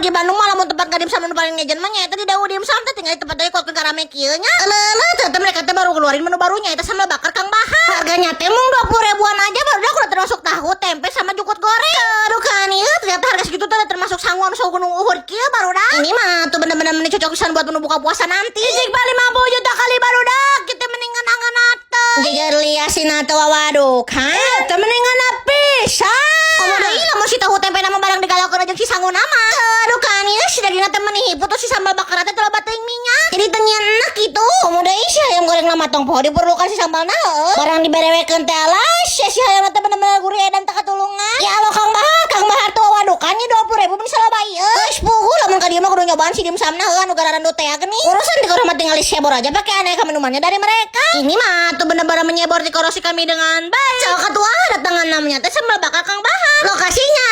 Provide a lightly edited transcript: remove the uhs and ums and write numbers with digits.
di Bandung malah mau tempat dimsum nu paling legend mah nya eta di Dawu Dimsum teh tinggal di tempat deui kok karame kieu nya. Eueuh teh mereka teh baru keluarin menu barunya eta sambal bakar Kang Bahar. Harganya teh mung 20 ribuan aja baru udah termasuk tahu, tempe sama jukut goreng. Aduh kan ieu ternyata harga segitu teh termasuk sanguan so gunung Uhud kieu baru dah. Ini mah tuh bener-bener cocok pisan buat menu buka puasa nanti. Jig 50 juta kali baru dah kita mendingan angan atuh. Jig liasina teh waduh kan. Teh mendingan pisan. Komo deui lamun si tahu tempe nama barang digalakeun jeung si sangu nama. Aduh kan ieu si dagingna teh meunihi putus si sambal bakar teh loba teuing minyak. Jadi teu enak kitu. Komo deui si ayam goreng lama tong poho diperlukan si sambalna heuh. Barang diberewekeun teh alas si ayam teh bener-bener gurih dan teu katulungan. Ya Allah Kang Bahar tuh waduh kan nya 20 ribu bisa loba ieu. Geus puguh lamun ka dieu mah kudu nyobaan si dimsumna heuh anu gararan nu teh geuning. Urusan di hormat tinggal disebor aja pakai aneka minumannya dari mereka. Ini mah tuh bener-bener menyebor di korosi kami dengan baik. Sok katua datangan namanya teh sambal bakar Kang Bahar. Lokasinya